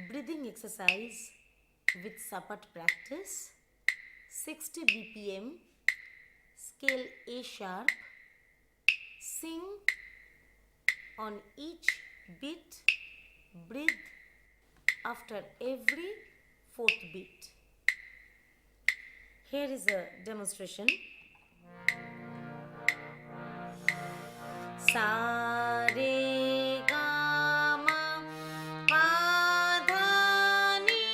breathing exercise with sapat practice, 60 BPM, scale A sharp, sing on each beat, breathe after every fourth beat. Here is a demonstration. Sa re ga ma pa dha ni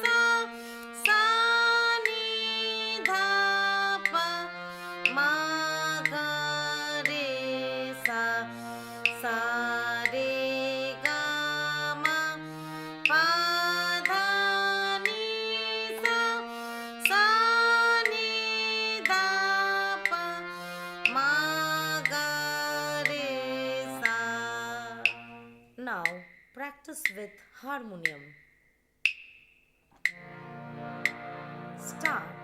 sa, sa ni dha pa ma ga re sa, sa re ga ma pa dha ni sa, sa ni dha pa ma ga re sa. Now practice with harmonium. Start.